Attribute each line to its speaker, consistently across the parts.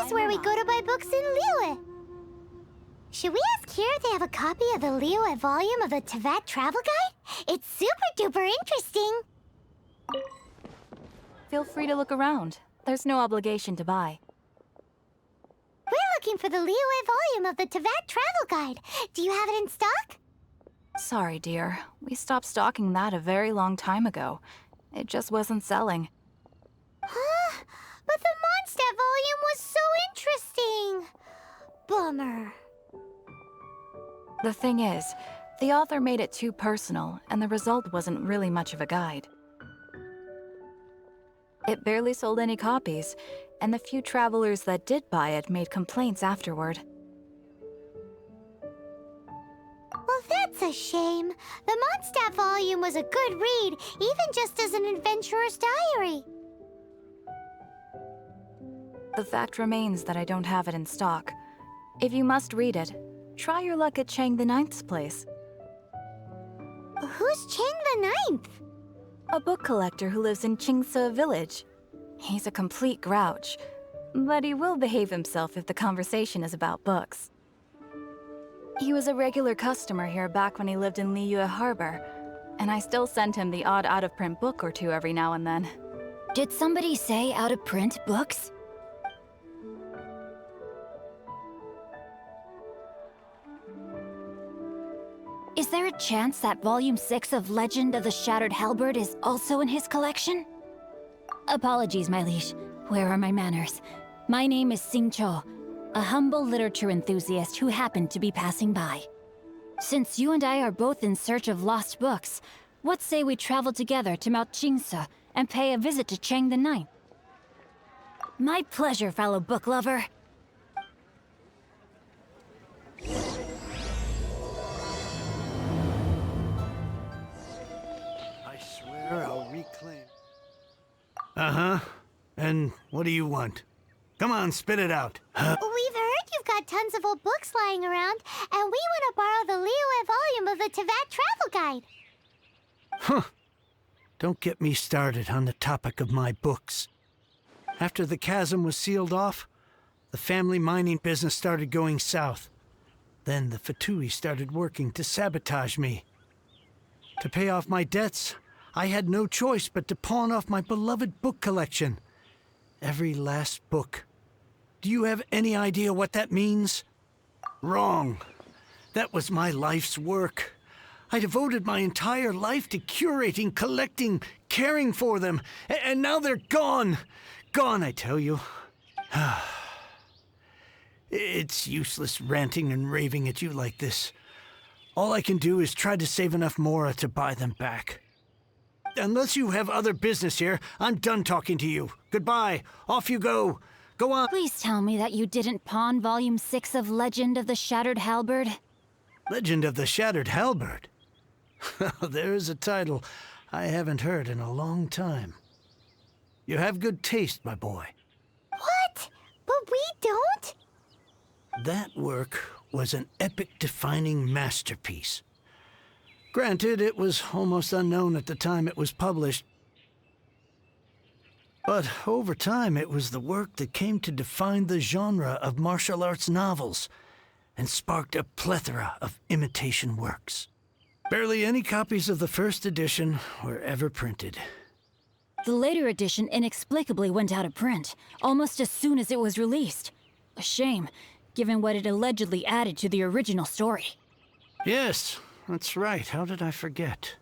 Speaker 1: is where we go to buy books in Liyue. Should we ask here if they have a copy of the Liyue volume of the Tevat Travel Guide? It's super duper interesting.
Speaker 2: Feel free to look around. There's no obligation to buy.
Speaker 1: We're looking for the Liyue volume of the Tevat Travel Guide. Do you have it in stock?
Speaker 2: Sorry, dear. We stopped stocking that a very long time ago. It just wasn't selling.
Speaker 1: Huh? But the Mondstadt volume was so interesting. Bummer.
Speaker 2: The thing is, the author made it too personal, and the result wasn't really much of a guide. It barely sold any copies, and the few travelers that did buy it made complaints afterward.
Speaker 1: Well, that's a shame. The Mondstadt volume was a good read, even just as an adventurer's diary.
Speaker 2: The fact remains that I don't have it in stock. If you must read it, try your luck at Chang the Ninth's place.
Speaker 1: Who's Chang the Ninth?
Speaker 2: A book collector who lives in Qingse village. He's a complete grouch, but he will behave himself if the conversation is about books. He was a regular customer here back when he lived in Liyue Harbor, and I still send him the odd out-of-print book or two every now and then.
Speaker 3: Did somebody say out-of-print books? Is there a chance that Volume 6 of Legend of the Shattered Halberd is also in his collection? Apologies, my liege. Where are my manners? My name is Sing Cho, a humble literature enthusiast who happened to be passing by. Since you and I are both in search of lost books, what say we travel together to Mount Qingse and pay a visit to Chang the Ninth? My pleasure, fellow book lover.
Speaker 4: I swear I'll reclaim. Uh-huh. And what do you want? Come on, spit it out.
Speaker 1: We've heard you've got tons of old books lying around, and we want to borrow the Liyue volume of the Tevat Travel Guide.
Speaker 4: Huh. Don't get me started on the topic of my books. After the chasm was sealed off, the family mining business started going south. Then the Fatui started working to sabotage me. To pay off my debts, I had no choice but to pawn off my beloved book collection. Every last book. Do you have any idea what that means? Wrong. That was my life's work. I devoted my entire life to curating, collecting, caring for them, and now they're gone. Gone, I tell you. It's useless ranting and raving at you like this. All I can do is try to save enough Mora to buy them back. Unless you have other business here, I'm done talking to you. Goodbye. Off you go. Go on.
Speaker 3: Please tell me that you didn't pawn Volume 6 of Legend of the Shattered Halberd.
Speaker 4: Legend of the Shattered Halberd? There's a title I haven't heard in a long time. You have good taste, my boy.
Speaker 1: What? But we don't?
Speaker 4: That work was an epic-defining masterpiece. Granted, it was almost unknown at the time it was published. But over time, it was the work that came to define the genre of martial arts novels and sparked a plethora of imitation works. Barely any copies of the first edition were ever printed.
Speaker 3: The later edition inexplicably went out of print, almost as soon as it was released. A shame, given what it allegedly added to the original story.
Speaker 4: Yes, that's right. How did I forget?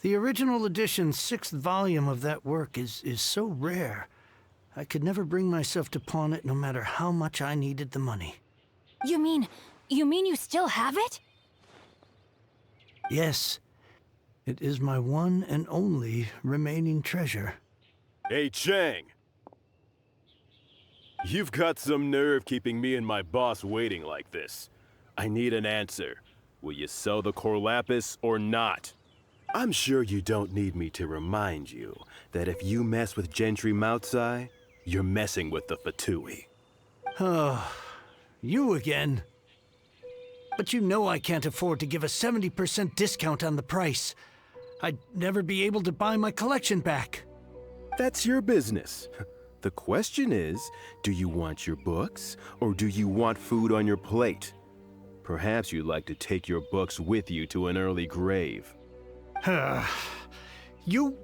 Speaker 4: The original edition's 6th volume of that work is so rare, I could never bring myself to pawn it no matter how much I needed the money.
Speaker 3: You mean you still have it?
Speaker 4: Yes. It is my one and only remaining treasure.
Speaker 5: Hey, Chang! You've got some nerve keeping me and my boss waiting like this. I need an answer. Will you sell the core lapis or not? I'm sure you don't need me to remind you that if you mess with Gentry Moutsai, you're messing with the Fatui.
Speaker 4: Oh, you again. But you know I can't afford to give a 70% discount on the price. I'd never be able to buy my collection back.
Speaker 5: That's your business. The question is, do you want your books, or do you want food on your plate? Perhaps you'd like to take your books with you to an early grave.
Speaker 4: You...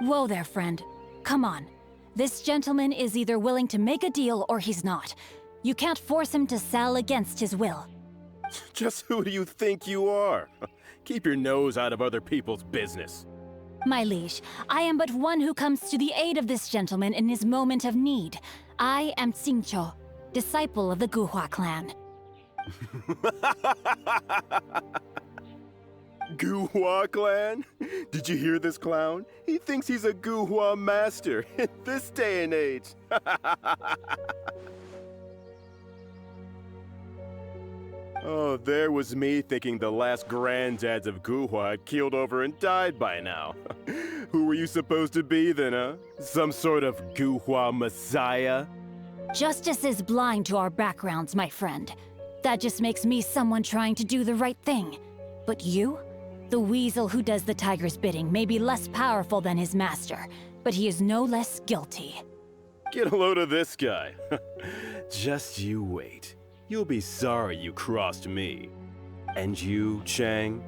Speaker 3: Whoa there, friend. Come on. This gentleman is either willing to make a deal or he's not. You can't force him to sell against his will.
Speaker 5: Just who do you think you are? Keep your nose out of other people's business.
Speaker 3: My liege, I am but one who comes to the aid of this gentleman in his moment of need. I am Xingqiu, disciple of the Guhua clan.
Speaker 5: Guhua clan? Did you hear this clown? He thinks he's a Guhua master in this day and age. Oh, there was me thinking the last granddads of Guhua had keeled over and died by now. Who were you supposed to be then, huh? Some sort of Guhua messiah?
Speaker 3: Justice is blind to our backgrounds, my friend. That just makes me someone trying to do the right thing. But you? The weasel who does the tiger's bidding may be less powerful than his master, but he is no less guilty.
Speaker 5: Get a load of this guy. Just you wait. You'll be sorry you crossed me. And you, Chang,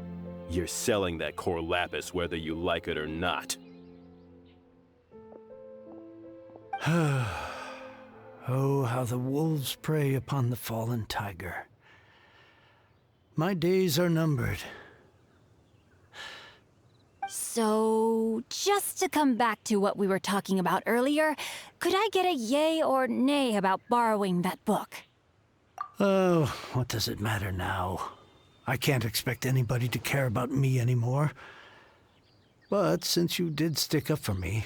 Speaker 5: you're selling that core lapis whether you like it or not.
Speaker 4: Oh, how the wolves prey upon the fallen tiger. My days are numbered.
Speaker 3: So, just to come back to what we were talking about earlier, could I get a yay or nay about borrowing that book?
Speaker 4: Oh, what does it matter now? I can't expect anybody to care about me anymore. But since you did stick up for me,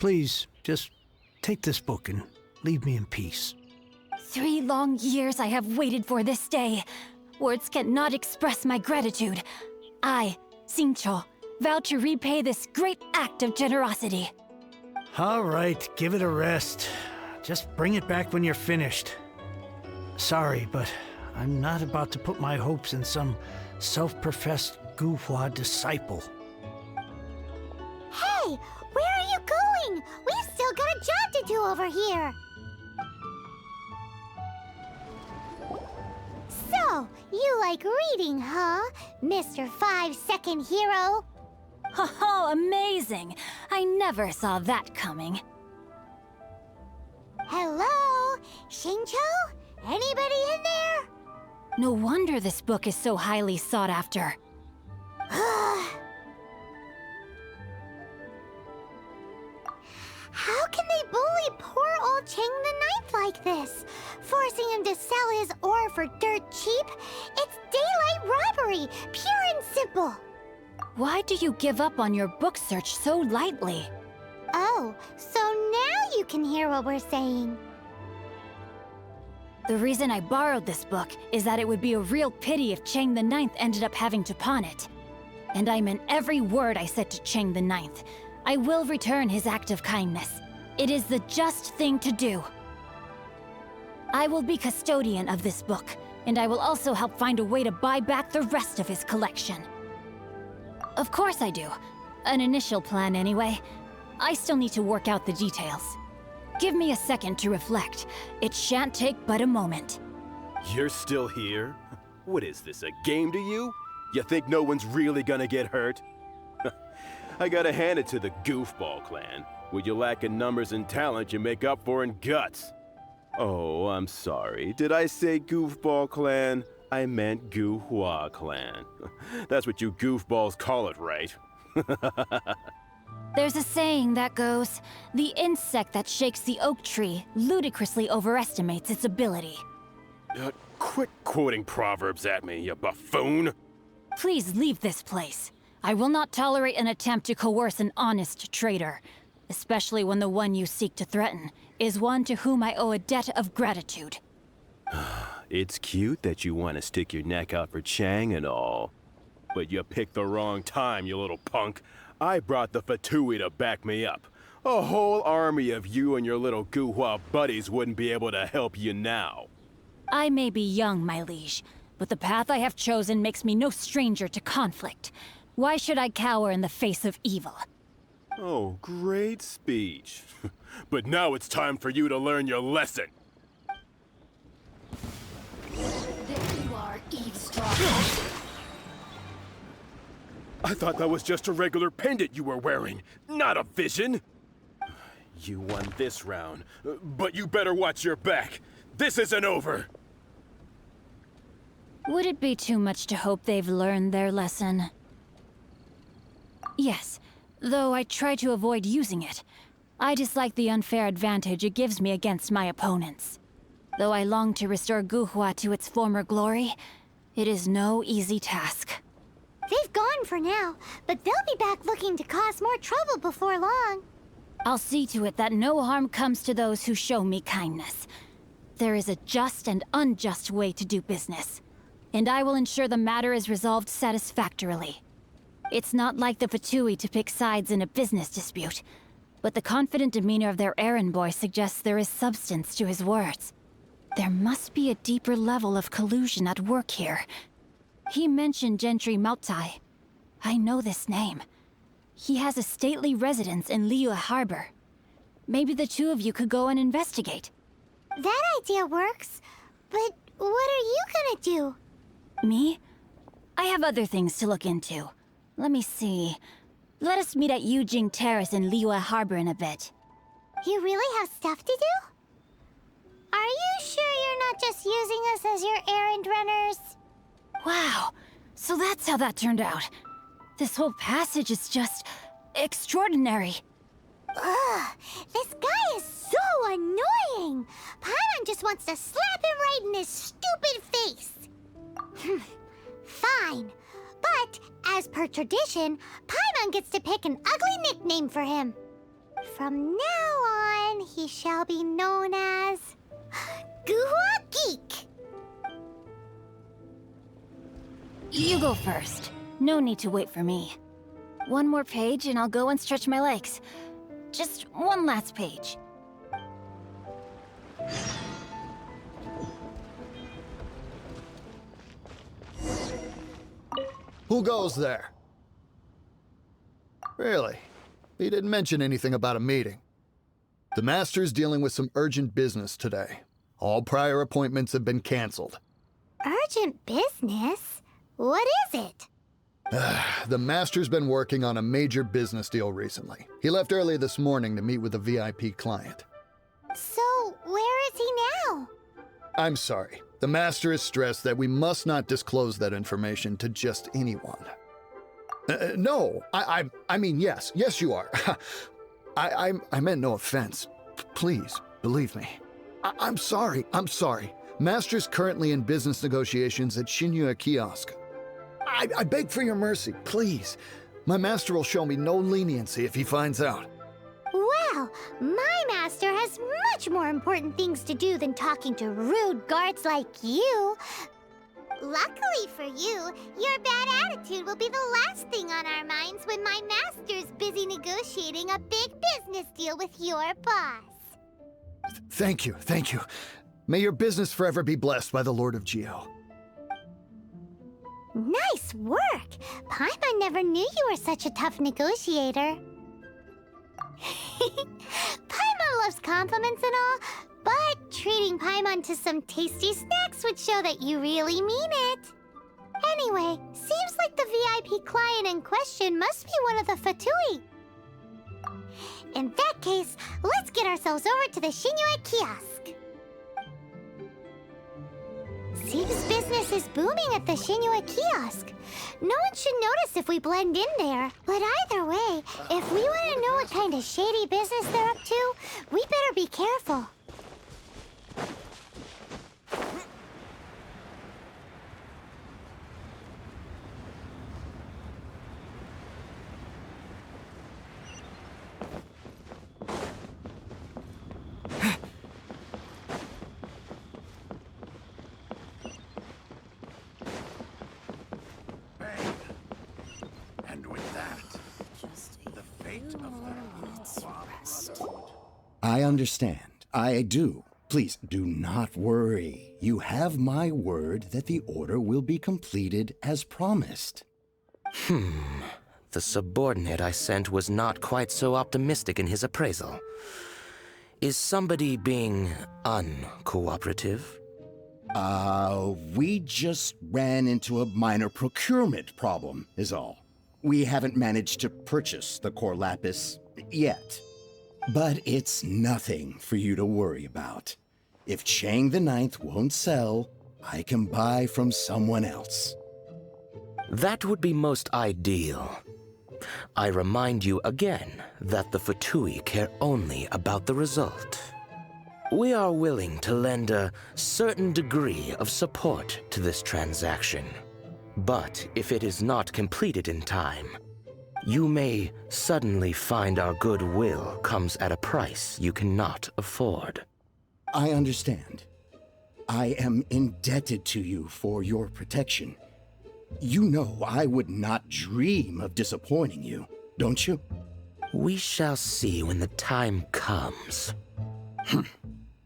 Speaker 4: please, just take this book and leave me in peace.
Speaker 3: 3 long years I have waited for this day. Words cannot express my gratitude. I, Xingqiu, vow to repay this great act of generosity.
Speaker 4: All right, give it a rest. Just bring it back when you're finished. Sorry, but I'm not about to put my hopes in some self-professed Guhua disciple.
Speaker 1: Hey, where are you going? We've still got a job to do over here. So, you like reading, huh, Mr. 5-second hero?
Speaker 3: Oh, amazing! I never saw that coming.
Speaker 1: Hello? Xingqiu? Anybody in there?
Speaker 3: No wonder this book is so highly sought after.
Speaker 1: How can they bully poor old Chang the Ninth like this? Forcing him to sell his ore for dirt cheap? It's daylight robbery, pure and simple.
Speaker 3: Why do you give up on your book search so lightly?
Speaker 1: Oh, so now you can hear what we're saying.
Speaker 3: The reason I borrowed this book is that it would be a real pity if Chang the Ninth ended up having to pawn it. And I meant every word I said to Chang the Ninth. I will return his act of kindness. It is the just thing to do. I will be custodian of this book, and I will also help find a way to buy back the rest of his collection. Of course I do. An initial plan anyway. I still need to work out the details. Give me a second to reflect. It shan't take but a moment.
Speaker 5: You're still here? What is this, a game to you? You think no one's really gonna get hurt? I gotta hand it to the Goofball clan. What you lack in numbers and talent, you make up for in guts. Oh, I'm sorry. Did I say Goofball clan? I meant Guhua clan. That's what you goofballs call it, right?
Speaker 3: There's a saying that goes, the insect that shakes the oak tree ludicrously overestimates its ability.
Speaker 5: Quit quoting proverbs at me, you buffoon!
Speaker 3: Please leave this place. I will not tolerate an attempt to coerce an honest trader, especially when the one you seek to threaten is one to whom I owe a debt of gratitude.
Speaker 5: It's cute that you want to stick your neck out for Chang and all. But you picked the wrong time, you little punk. I brought the Fatui to back me up. A whole army of you and your little Guhua buddies wouldn't be able to help you now.
Speaker 3: I may be young, my liege, but the path I have chosen makes me no stranger to conflict. Why should I cower in the face of evil?
Speaker 5: Oh, great speech. But now it's time for you to learn your lesson.
Speaker 3: There you are, eavesdropper.
Speaker 5: I thought that was just a regular pendant you were wearing, not a vision. You won this round, but you better watch your back. This isn't over.
Speaker 3: Would it be too much to hope they've learned their lesson? Yes, though I try to avoid using it. I dislike the unfair advantage it gives me against my opponents. Though I long to restore Guhua to its former glory, it is no easy task.
Speaker 1: They've gone for now, but they'll be back looking to cause more trouble before long.
Speaker 3: I'll see to it that no harm comes to those who show me kindness. There is a just and unjust way to do business, and I will ensure the matter is resolved satisfactorily. It's not like the Fatui to pick sides in a business dispute, but the confident demeanor of their errand boy suggests there is substance to his words. There must be a deeper level of collusion at work here. He mentioned Gentry Mautai. I know this name. He has a stately residence in Liyue Harbor. Maybe the two of you could go and investigate.
Speaker 1: That idea works, but what are you gonna do?
Speaker 3: Me? I have other things to look into. Let me see. Let us meet at Yujing Terrace in Liyue Harbor in a bit.
Speaker 1: You really have stuff to do? Are you sure you're not just using us as your errand runners?
Speaker 3: Wow, so that's how that turned out. This whole passage is just extraordinary.
Speaker 1: Ugh, this guy is so annoying! Paimon just wants to slap him right in his stupid face! Fine, but as per tradition, Paimon gets to pick an ugly nickname for him. From now on, he shall be known as... Guhua Geek!
Speaker 3: You go first. No need to wait for me. One more page and I'll go and stretch my legs. Just one last page.
Speaker 6: Who goes there? Really? He didn't mention anything about a meeting. The Master's dealing with some urgent business today. All prior appointments have been canceled.
Speaker 1: Urgent business? What is it?
Speaker 6: The Master's been working on a major business deal recently. He left early this morning to meet with a VIP client.
Speaker 1: So, where is he now?
Speaker 6: I'm sorry. The Master is stressed that we must not disclose that information to just anyone. No, I mean, yes. Yes, you are. I meant no offense. Please, believe me. I'm sorry. Master's currently in business negotiations at Shinyue Kiosk. I beg for your mercy, please. My master will show me no leniency if he finds out.
Speaker 1: Well, my master has much more important things to do than talking to rude guards like you. Luckily for you, your bad attitude will be the last thing on our minds when my master's busy negotiating a big business deal with your boss.
Speaker 6: Thank you. May your business forever be blessed by the Lord of Geo.
Speaker 1: Nice work! Paimon never knew you were such a tough negotiator. Paimon loves compliments and all, but treating Paimon to some tasty snacks would show that you really mean it. Anyway, seems like the VIP client in question must be one of the Fatui. In that case, let's get ourselves over to the Shinyue Kiosk. Seems business is booming at the Shinyue Kiosk. No one should notice if we blend in there. But either way, if we want to know what kind of shady business they're up to, we better be careful.
Speaker 7: I understand. I do. Please do not worry. You have my word that the order will be completed as promised.
Speaker 8: the subordinate I sent was not quite so optimistic in his appraisal. Is somebody being uncooperative?
Speaker 7: We just ran into a minor procurement problem, is all. We haven't managed to purchase the core lapis yet. But it's nothing for you to worry about. If Chang the Ninth won't sell, I can buy from someone else.
Speaker 8: That would be most ideal. I remind you again that the Fatui care only about the result. We are willing to lend a certain degree of support to this transaction. But if it is not completed in time, you may suddenly find our goodwill comes at a price you cannot afford.
Speaker 7: I understand. I am indebted to you for your protection. You know I would not dream of disappointing you, don't you?
Speaker 8: We shall see when the time comes.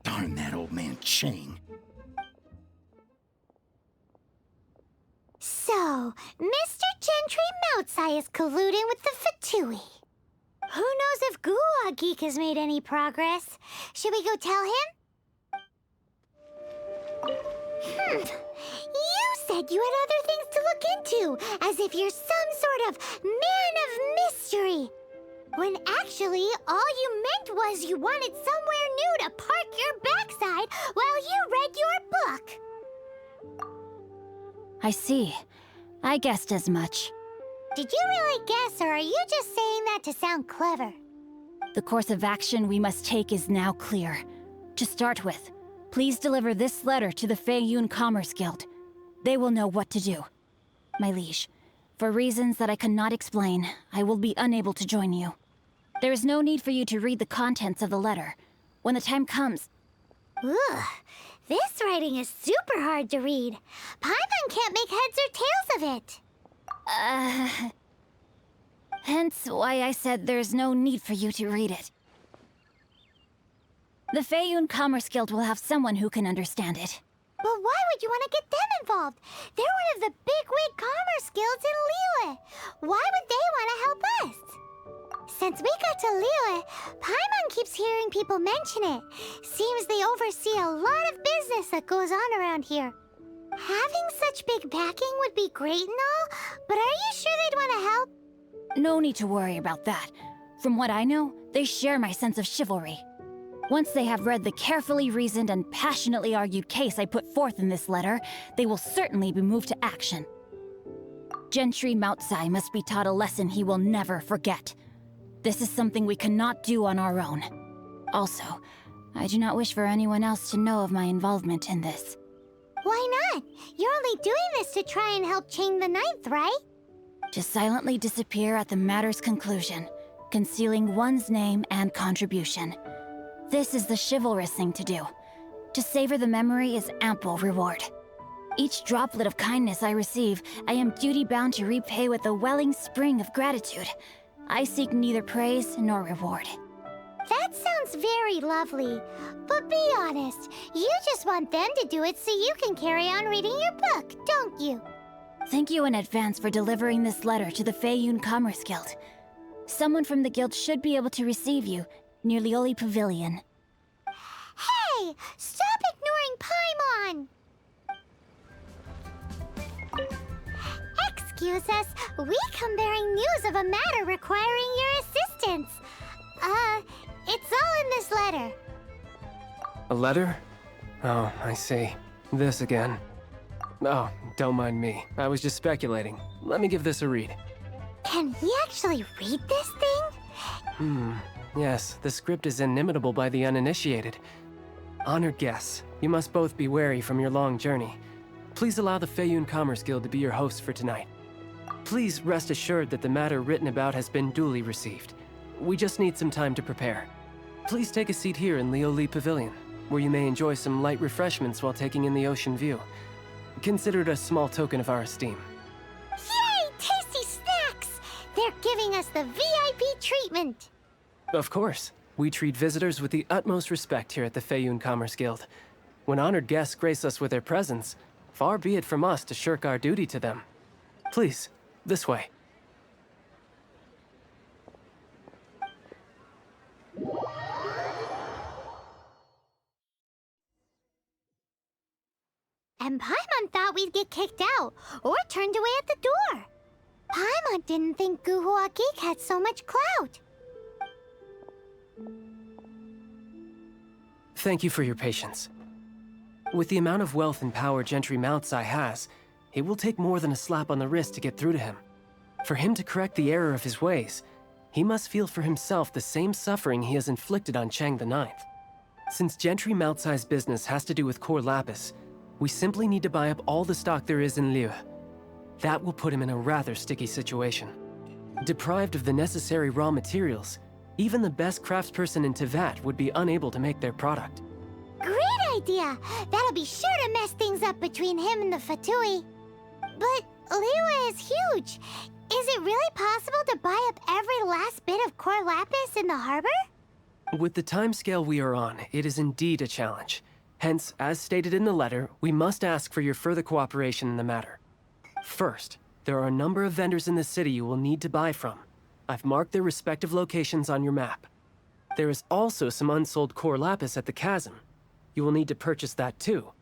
Speaker 7: Darn that old man Chang.
Speaker 1: So, Mr. Gentry Moutsai is colluding with the Fatui. Who knows if Guwa Geek has made any progress? Should we go tell him? You said you had other things to look into, as if you're some sort of man of mystery. When actually, all you meant was you wanted somewhere new to park your backside while you read your book.
Speaker 3: I see. I guessed as much.
Speaker 1: Did you really guess, or are you just saying that to sound clever?
Speaker 3: The course of action we must take is now clear. To start with, please deliver this letter to the Feiyun Commerce Guild. They will know what to do. My liege, for reasons that I cannot explain, I will be unable to join you. There is no need for you to read the contents of the letter. When the time comes...
Speaker 1: Ugh, this writing is super hard to read. Paimon can't make heads or tails of it.
Speaker 3: Hence why I said there's no need for you to read it. The Feiyun Commerce Guild will have someone who can understand it.
Speaker 1: But why would you want to get them involved? They're one of the bigwig commerce guilds in Liyue. Why would they want to help us? Since we got to Liyue, Paimon keeps hearing people mention it. Seems they oversee a lot of business that goes on around here. Having such big backing would be great and all, but are you sure they'd want to help?
Speaker 3: No need to worry about that. From what I know, they share my sense of chivalry. Once they have read the carefully reasoned and passionately argued case I put forth in this letter, they will certainly be moved to action. Gentry Moutsai must be taught a lesson he will never forget. This is something we cannot do on our own. Also, I do not wish for anyone else to know of my involvement in this.
Speaker 1: Why not? You're only doing this to try and help Chang the Ninth, right?
Speaker 3: To silently disappear at the matter's conclusion, concealing one's name and contribution. This is the chivalrous thing to do. To savor the memory is ample reward. Each droplet of kindness I receive, I am duty-bound to repay with a welling spring of gratitude. I seek neither praise nor reward.
Speaker 1: That sounds very lovely. But be honest, you just want them to do it so you can carry on reading your book, don't you?
Speaker 3: Thank you in advance for delivering this letter to the Feiyun Commerce Guild. Someone from the guild should be able to receive you near Lioli Pavilion.
Speaker 1: Hey! Stop ignoring Paimon! Excuse us, we come bearing news of a matter requiring your assistance. It's all in this letter.
Speaker 9: A letter? Oh, I see. This again. Oh, don't mind me. I was just speculating. Let me give this a read.
Speaker 1: Can he actually read this thing?
Speaker 9: Yes, the script is inimitable by the uninitiated. Honored guests, you must both be wary from your long journey. Please allow the Feiyun Commerce Guild to be your host for tonight. Please rest assured that the matter written about has been duly received. We just need some time to prepare. Please take a seat here in Lioli Pavilion, where you may enjoy some light refreshments while taking in the ocean view. Consider it a small token of our esteem.
Speaker 1: Yay! Tasty snacks! They're giving us the VIP treatment.
Speaker 9: Of course. We treat visitors with the utmost respect here at the Feiyun Commerce Guild. When honored guests grace us with their presence, far be it from us to shirk our duty to them. Please, this way.
Speaker 1: and Paimon thought we'd get kicked out or turned away at the door. Paimon didn't think Guhua Geek had so much clout.
Speaker 9: Thank you for your patience. With the amount of wealth and power Gentry Moutsai has, it will take more than a slap on the wrist to get through to him. For him to correct the error of his ways, he must feel for himself the same suffering he has inflicted on Chang the Ninth. Since Gentry Moutsai's business has to do with core lapis, we simply need to buy up all the stock there is in Liu. That will put him in a rather sticky situation. Deprived of the necessary raw materials, even the best craftsperson in Tevat would be unable to make their product.
Speaker 1: Great idea! That'll be sure to mess things up between him and the Fatui. But Liyue is huge. Is it really possible to buy up every last bit of core lapis in the harbor?
Speaker 9: With the timescale we are on, it is indeed a challenge. Hence, as stated in the letter, we must ask for your further cooperation in the matter. First, there are a number of vendors in the city you will need to buy from. I've marked their respective locations on your map. There is also some unsold core lapis at the chasm. You will need to purchase that too.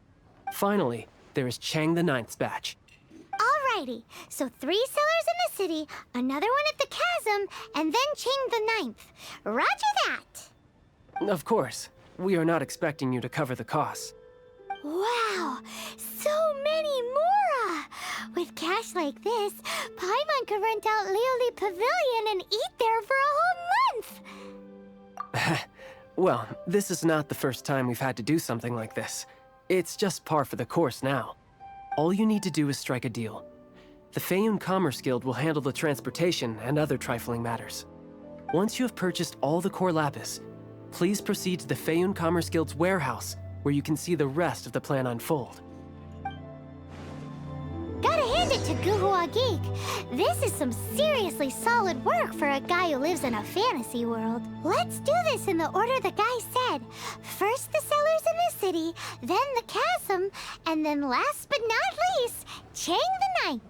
Speaker 9: Finally, there is Chang the Ninth's batch.
Speaker 1: Alrighty, so 3 sellers in the city, another one at the chasm, and then Chang the Ninth. Roger that!
Speaker 9: Of course, we are not expecting you to cover the costs.
Speaker 1: Wow, so many Mora! With cash like this, Paimon could rent out Lioli Pavilion and eat there for a whole month!
Speaker 9: Well, this is not the first time we've had to do something like this. It's just par for the course now. All you need to do is strike a deal. The Feiyun Commerce Guild will handle the transportation and other trifling matters. Once you have purchased all the core lapis, please proceed to the Feiyun Commerce Guild's warehouse, where you can see the rest of the plan unfold.
Speaker 1: Gotta hand it to Guhua Geek. This is some seriously solid work for a guy who lives in a fantasy world. Let's do this in the order the guy said. First the sellers in the city, then the chasm, and then last but not least, Chang the Ninth.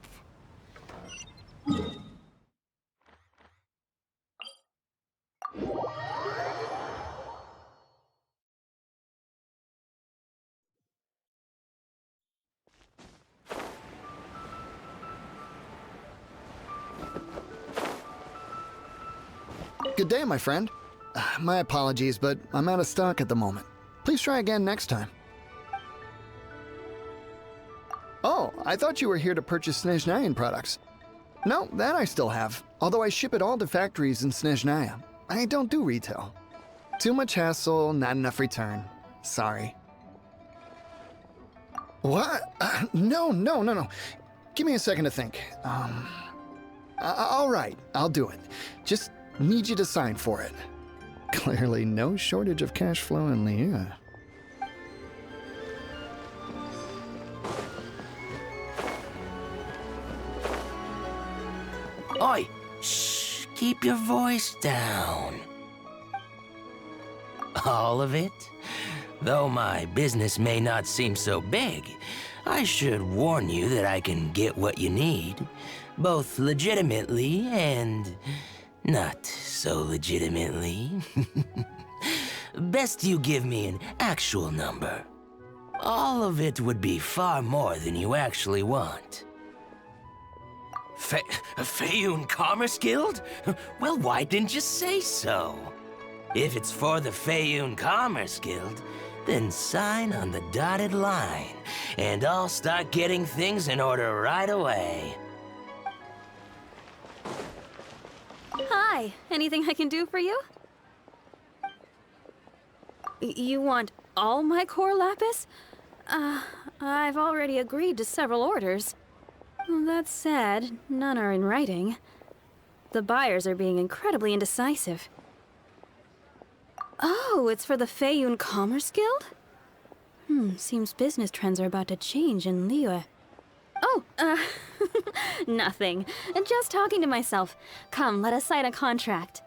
Speaker 6: Good day, my friend. My apologies, but I'm out of stock at the moment. Please try again next time. Oh, I thought you were here to purchase Snezhnayan products. No, that I still have, although I ship it all to factories in Snezhnaya. I don't do retail. Too much hassle, not enough return. Sorry. What? No. Give me a second to think. All right, I'll do it. Just need you to sign for it. Clearly no shortage of cash flow in Liyue.
Speaker 8: Oi! Shh! Keep your voice down. All of it? Though my business may not seem so big, I should warn you that I can get what you need, both legitimately and not so legitimately. Best you give me an actual number. All of it would be far more than you actually want. Feiyun Commerce Guild? Well, why didn't you say so? If it's for the Feiyun Commerce Guild, then sign on the dotted line, and I'll start getting things in order right away.
Speaker 2: Hi, anything I can do for you? You want all my core lapis? I've already agreed to several orders. That said, none are in writing. The buyers are being incredibly indecisive. Oh, it's for the Feiyun Commerce Guild? Seems business trends are about to change in Liyue. Oh, nothing. Just talking to myself. Come, let us sign a contract.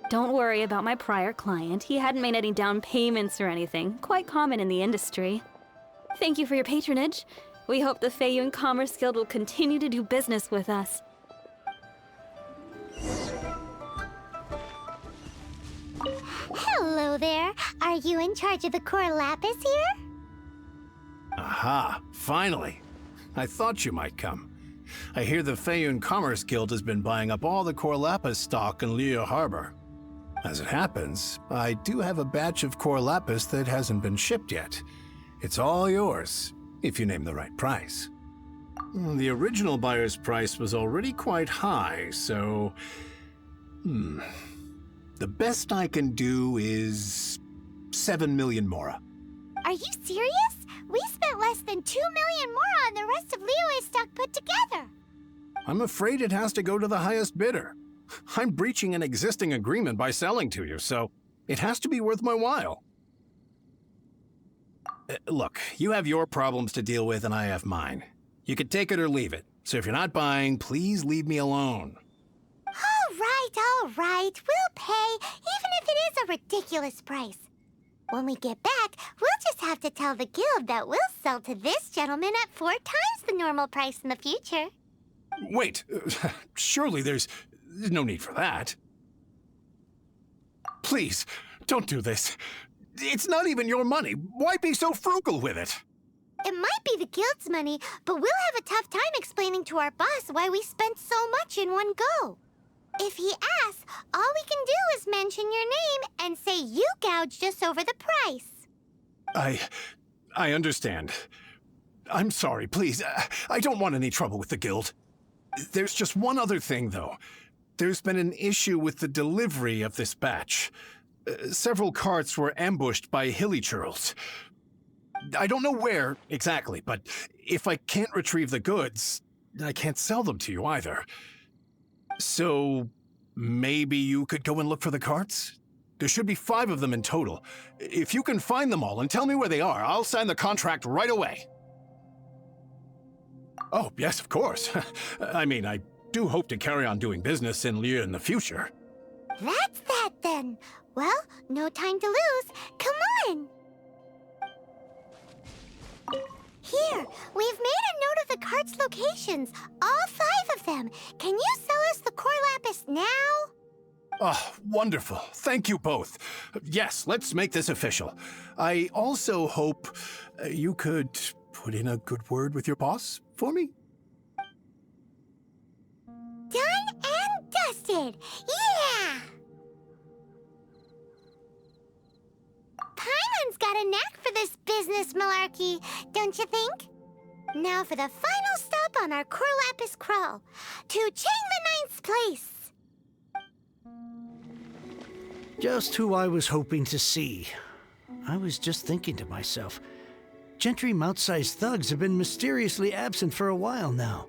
Speaker 2: Don't worry about my prior client. He hadn't made any down payments or anything. Quite common in the industry. Thank you for your patronage. We hope the Feiyun Commerce Guild will continue to do business with us.
Speaker 1: Hello there. Are you in charge of the core lapis here?
Speaker 4: Aha!
Speaker 10: Finally. I thought you might come. I hear the Feiyun Commerce Guild has been buying up all the Corlapis stock in Liyue Harbor. As it happens, I do have a batch of Corlapis that hasn't been shipped yet. It's all yours, if you name the right price. The original buyer's price was already quite high, so... The best I can do is... 7 million mora.
Speaker 1: Are you serious? We spent less than 2 million more on the rest of Liyue's stock put together.
Speaker 10: I'm afraid it has to go to the highest bidder. I'm breaching an existing agreement by selling to you, so it has to be worth my while. Look, you have your problems to deal with and I have mine. You can take it or leave it. So if you're not buying, please leave me alone.
Speaker 1: All right. We'll pay, even if it is a ridiculous price. When we get back, we'll just have to tell the guild that we'll sell to this gentleman at 4 times the normal price in the future.
Speaker 10: Wait, surely there's no need for that. Please, don't do this. It's not even your money. Why be so frugal with it?
Speaker 1: It might be the guild's money, but we'll have a tough time explaining to our boss why we spent so much in one go. If he asks, all we can do is mention your name and say you gouged us over the price.
Speaker 10: I understand. I'm sorry, please. I don't want any trouble with the guild. There's just one other thing, though. There's been an issue with the delivery of this batch. Several carts were ambushed by hilly churls. I don't know where exactly, but if I can't retrieve the goods, I can't sell them to you either. So, maybe you could go and look for the carts? There should be 5 of them in total. If you can find them all and tell me where they are, I'll sign the contract right away. Oh, yes, of course. I mean, I do hope to carry on doing business in Liyue in the future.
Speaker 1: That's that, then. Well, no time to lose. Come on! Here, we've made a note of the cart's locations. All 5 of them. Can you sell us the Corlapis now?
Speaker 10: Oh, wonderful. Thank you both. Yes, let's make this official. I also hope you could put in a good word with your boss for me.
Speaker 1: Done and dusted. Yeah! Paimon's got a knack for this business malarkey, don't you think? Now for the final stop on our Corlapis crawl, to Chang the Ninth's place.
Speaker 4: Just who I was hoping to see. I was just thinking to myself, Gentry mount-sized thugs have been mysteriously absent for a while now.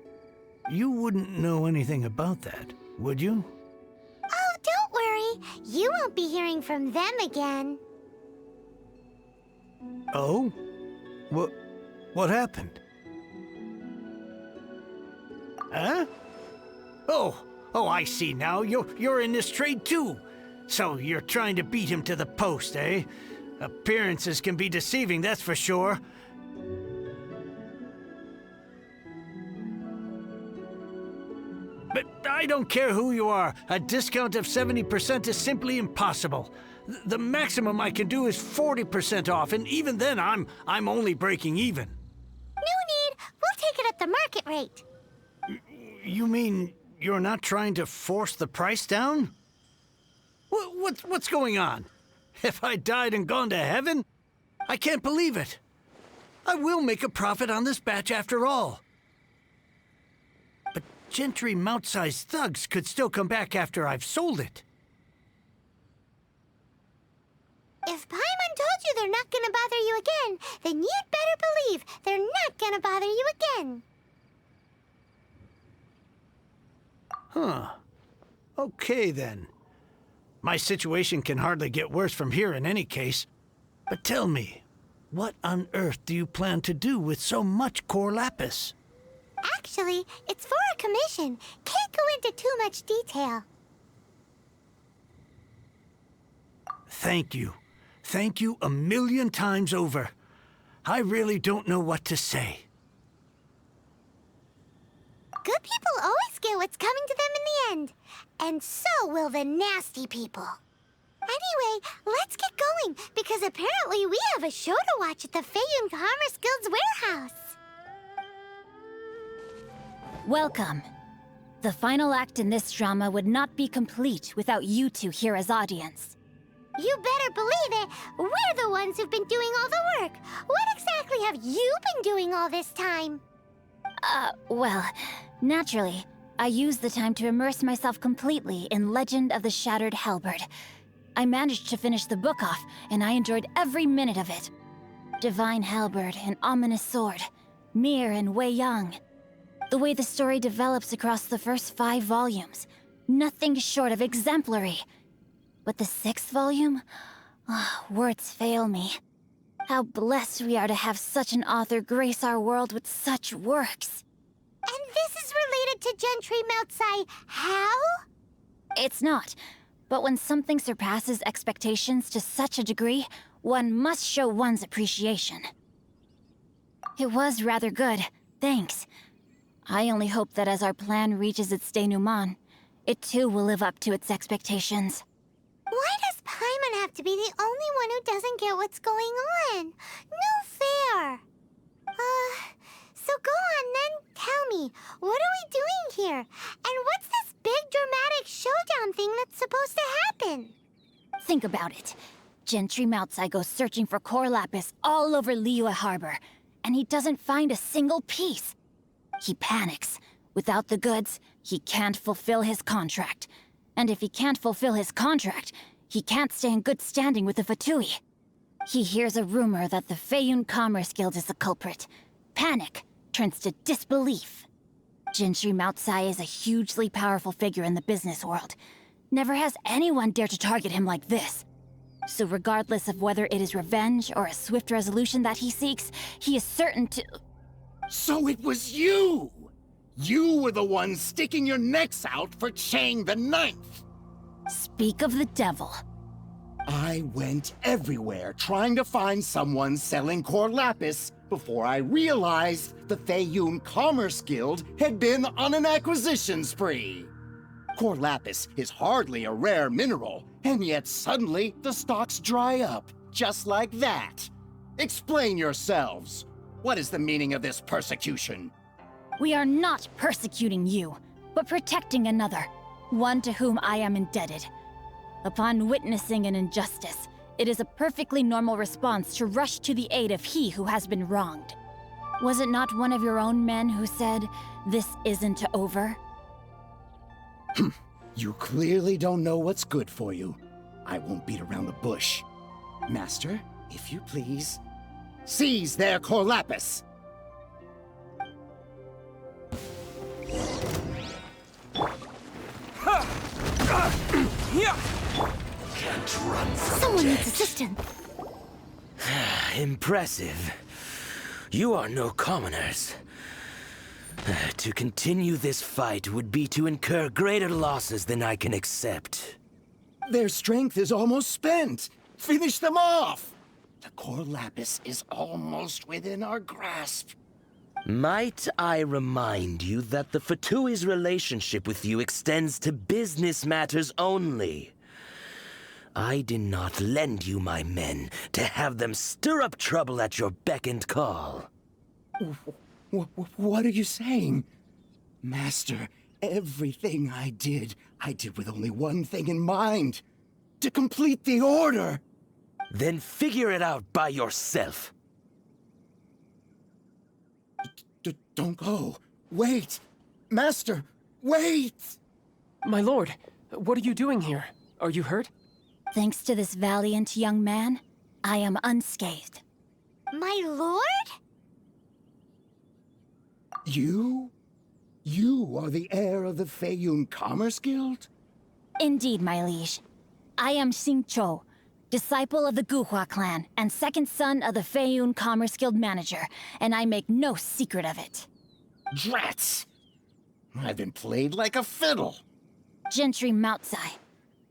Speaker 4: You wouldn't know anything about that, would you?
Speaker 1: Oh, don't worry. You won't be hearing from them again.
Speaker 4: Oh? What happened? Huh? Oh, I see now. You're in this trade too. So you're trying to beat him to the post, eh? Appearances can be deceiving, that's for sure. But I don't care who you are. A discount of 70% is simply impossible. The maximum I can do is 40% off, and even then I'm only breaking even.
Speaker 1: No need. We'll take it at the market rate.
Speaker 4: You mean you're not trying to force the price down? What's going on? Have I died and gone to heaven? I can't believe it. I will make a profit on this batch after all. But Gentry mount-sized thugs could still come back after I've sold it.
Speaker 1: If Paimon told you they're not gonna bother you again, then you'd better believe they're not gonna bother you again.
Speaker 4: Huh. Okay, then. My situation can hardly get worse from here in any case. But tell me, what on earth do you plan to do with so much Corlapis?
Speaker 1: Actually, it's for a commission. Can't go into too much detail.
Speaker 4: Thank you. Thank you 1,000,000 times over. I really don't know what to say.
Speaker 1: Good people always get what's coming to them in the end. And so will the nasty people. Anyway, let's get going, because apparently we have a show to watch at the Feiyun Commerce Guild's warehouse.
Speaker 3: Welcome. The final act in this drama would not be complete without you two here as audience.
Speaker 1: You better believe it. We're the ones who've been doing all the work. What exactly have you been doing all this time?
Speaker 3: Well, naturally, I used the time to immerse myself completely in Legend of the Shattered Halberd. I managed to finish the book off, and I enjoyed every minute of it. Divine Halberd, an ominous sword, Mir and Wei Yang. The way the story develops across the first 5 volumes, nothing short of exemplary. But the 6th volume? Words fail me. How blessed we are to have such an author grace our world with such works.
Speaker 1: And this is related to Gentry Moutsai how?
Speaker 3: It's not. But when something surpasses expectations to such a degree, one must show one's appreciation. It was rather good, thanks. I only hope that as our plan reaches its denouement, it too will live up to its expectations.
Speaker 1: Why does Paimon have to be the only one who doesn't get what's going on? No fair. So go on then, tell me, what are we doing here? And what's this big dramatic showdown thing that's supposed to happen?
Speaker 3: Think about it. Gentry Moutsai goes searching for core lapis all over Liyue Harbor, and he doesn't find a single piece. He panics. Without the goods, he can't fulfill his contract. And if he can't fulfill his contract, he can't stay in good standing with the Fatui. He hears a rumor that the Feiyun Commerce Guild is the culprit. Panic turns to disbelief. Gentry Moutsai is a hugely powerful figure in the business world. Never has anyone dared to target him like this. So regardless of whether it is revenge or a swift resolution that he seeks, he is certain to...
Speaker 7: So it was you! You were the one sticking your necks out for Chang the Ninth!
Speaker 3: Speak of the devil.
Speaker 7: I went everywhere trying to find someone selling core lapis before I realized the Feiyun Commerce Guild had been on an acquisition spree. Core lapis is hardly a rare mineral, and yet suddenly the stocks dry up, just like that. Explain yourselves. What is the meaning of this persecution?
Speaker 3: We are not persecuting you, but protecting another, one to whom I am indebted. Upon witnessing an injustice, it is a perfectly normal response to rush to the aid of he who has been wronged. Was it not one of your own men who said, "This isn't over"?
Speaker 7: You clearly don't know what's good for you. I won't beat around the bush. Master, if you please, seize their core lapis!
Speaker 8: Can't run from
Speaker 1: Someone
Speaker 8: death.
Speaker 1: needs assistance.
Speaker 8: Impressive. You are no commoners. To continue this fight would be to incur greater losses than I can accept.
Speaker 7: Their strength is almost spent. Finish them off! The core lapis is almost within our grasp.
Speaker 8: Might I remind you that the Fatui's relationship with you extends to business matters only? I did not lend you my men to have them stir up trouble at your beck and call.
Speaker 7: What are you saying? Master, everything I did with only one thing in mind. To complete the order.
Speaker 8: Then figure it out by yourself.
Speaker 7: Don't go. Wait. Master, wait!
Speaker 9: My lord, what are you doing here? Are you hurt?
Speaker 3: Thanks to this valiant young man, I am unscathed.
Speaker 1: My lord?
Speaker 7: You? You are the heir of the Feiyun Commerce Guild?
Speaker 3: Indeed, my liege. I am Xingqiu, disciple of the Guhua clan and second son of the Feiyun Commerce Guild manager, and I make no secret of it.
Speaker 7: Drats! I've been played like a fiddle.
Speaker 3: Gentry Moutsai.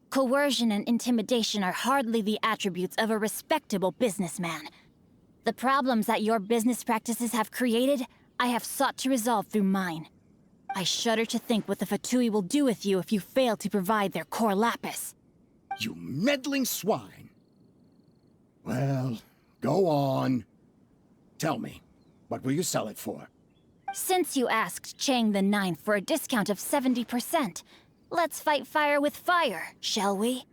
Speaker 3: Coercion and intimidation are hardly the attributes of a respectable businessman. The problems that your business practices have created, I have sought to resolve through mine. I shudder to think what the Fatui will do with you if you fail to provide their core lapis.
Speaker 7: You meddling swine. Well, go on. Tell me, what will you sell it for?
Speaker 3: Since you asked Chang the Ninth for a discount of 70%, let's fight fire with fire, shall we?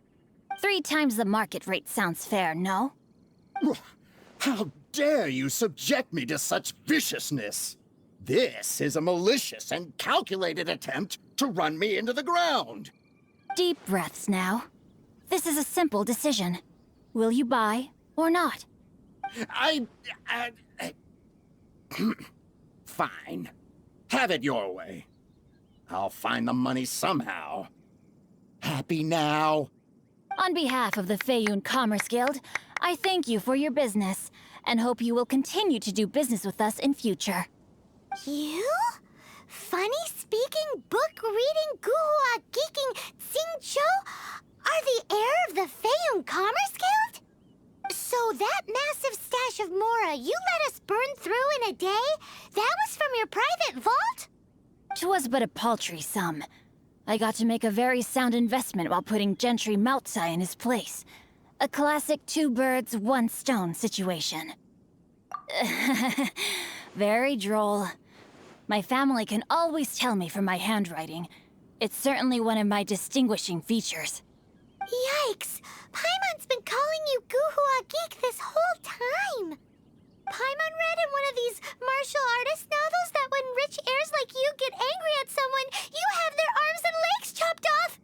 Speaker 3: 3 times the market rate sounds fair, no?
Speaker 7: How dare you subject me to such viciousness? This is a malicious and calculated attempt to run me into the ground.
Speaker 3: Deep breaths now. This is a simple decision. Will you buy or not?
Speaker 7: Fine. Have it your way. I'll find the money somehow. Happy now?
Speaker 3: On behalf of the Feiyun Commerce Guild, I thank you for your business, and hope you will continue to do business with us in future.
Speaker 1: You? Funny-speaking, book-reading, guhua geeking Xingqiu are the heir of the Feiyun Commerce Guild? So that massive stash of Mora you let us burn through in a day, that was from your private vault?
Speaker 3: 'Twas but a paltry sum. I got to make a very sound investment while putting Gentry Moutsai in his place. A classic 2 birds, 1 stone situation. Very droll. My family can always tell me from my handwriting. It's certainly one of my distinguishing features.
Speaker 1: Yikes! Paimon's been calling you Guhua Geek this whole time! Paimon read in one of these martial artist novels that when rich heirs like you get angry at someone, you have their arms and legs chopped off!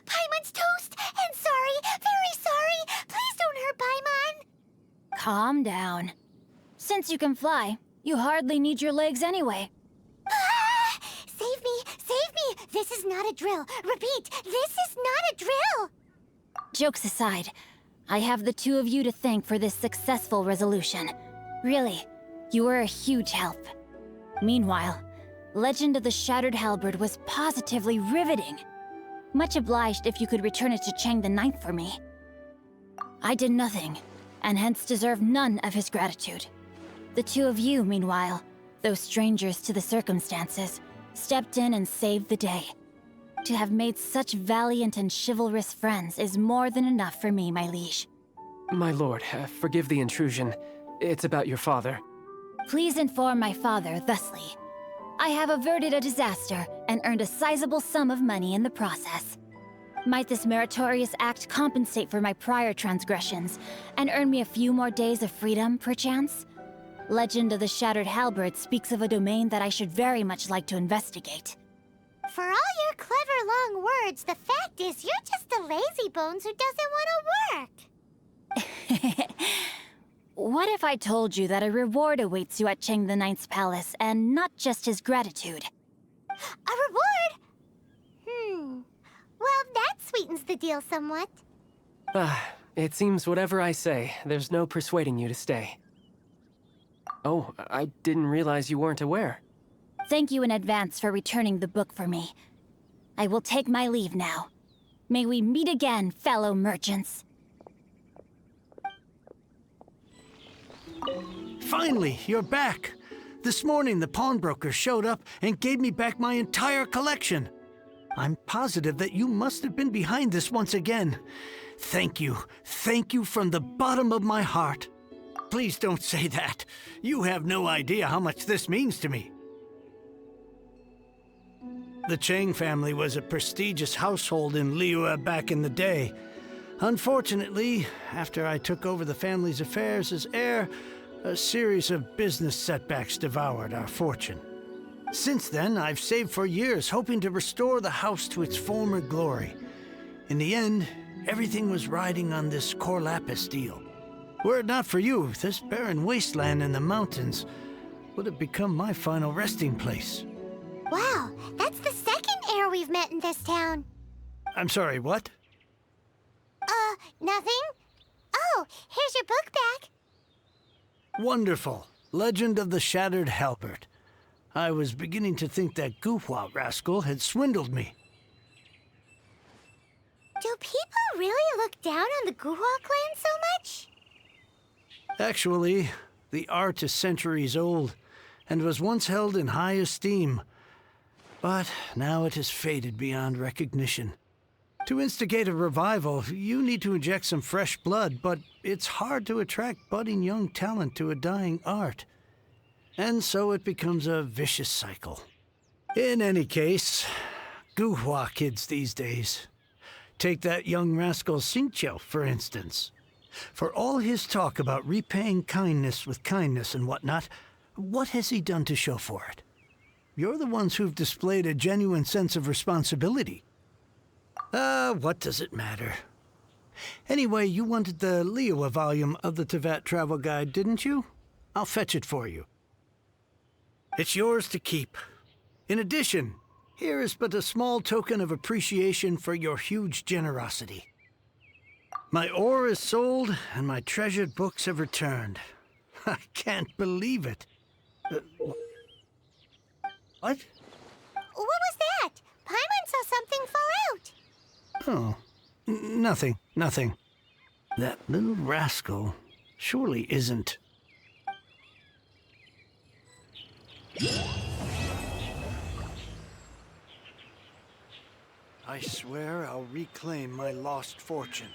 Speaker 1: Paimon's toast! And sorry, very sorry! Please don't hurt Paimon!
Speaker 3: Calm down. Since you can fly, you hardly need your legs anyway.
Speaker 1: Save me! Save me! This is not a drill! Repeat, this is not a drill!
Speaker 3: Jokes aside, I have the 2 of you to thank for this successful resolution. Really, you were a huge help. Meanwhile, Legend of the Shattered Halberd was positively riveting. Much obliged if you could return it to Chang the Ninth for me. I did nothing, and hence deserve none of his gratitude. The 2 of you, meanwhile, though strangers to the circumstances, stepped in and saved the day. To have made such valiant and chivalrous friends is more than enough for me, my liege.
Speaker 9: My lord, forgive the intrusion. It's about your father.
Speaker 3: Please inform my father thusly. I have averted a disaster and earned a sizable sum of money in the process. Might this meritorious act compensate for my prior transgressions and earn me a few more days of freedom, perchance? Legend of the Shattered Halberd speaks of a domain that I should very much like to investigate.
Speaker 1: For all your clever long words, the fact is you're just a lazybones who doesn't want to work.
Speaker 3: What if I told you that a reward awaits you at Chang the Ninth's palace, and not just his gratitude?
Speaker 1: A reward? Well, that sweetens the deal somewhat.
Speaker 9: It seems whatever I say, there's no persuading you to stay. Oh, I didn't realize you weren't aware.
Speaker 3: Thank you in advance for returning the book for me. I will take my leave now. May we meet again, fellow merchants.
Speaker 4: Finally, you're back. This morning, the pawnbroker showed up and gave me back my entire collection. I'm positive that you must have been behind this once again. Thank you. Thank you from the bottom of my heart. Please don't say that. You have no idea how much this means to me. The Chang family was a prestigious household in Liyue back in the day. Unfortunately, after I took over the family's affairs as heir, a series of business setbacks devoured our fortune. Since then, I've saved for years, hoping to restore the house to its former glory. In the end, everything was riding on this Corlapis deal. Were it not for you, this barren wasteland in the mountains would have become my final resting place.
Speaker 1: Wow, that's the second heir we've met in this town.
Speaker 4: I'm sorry, what?
Speaker 1: Nothing? Oh, here's your book back.
Speaker 4: Wonderful. Legend of the Shattered Halberd. I was beginning to think that Guhua rascal had swindled me.
Speaker 1: Do people really look down on the Guhua clan so much?
Speaker 4: Actually, the art is centuries old, and was once held in high esteem. But now it has faded beyond recognition. To instigate a revival, you need to inject some fresh blood, but it's hard to attract budding young talent to a dying art. And so it becomes a vicious cycle. In any case, Guhua kids these days. Take that young rascal Xingqiu, for instance. For all his talk about repaying kindness with kindness and whatnot, what has he done to show for it? You're the ones who've displayed a genuine sense of responsibility. What does it matter? Anyway, you wanted the Liyue volume of the Teyvat Travel Guide, didn't you? I'll fetch it for you. It's yours to keep. In addition, here is but a small token of appreciation for your huge generosity. My ore is sold, and my treasured books have returned. I can't believe it. What?
Speaker 1: What was that? Paimon saw something fall out.
Speaker 4: Oh, nothing. That little rascal surely isn't... I swear I'll reclaim my lost fortune.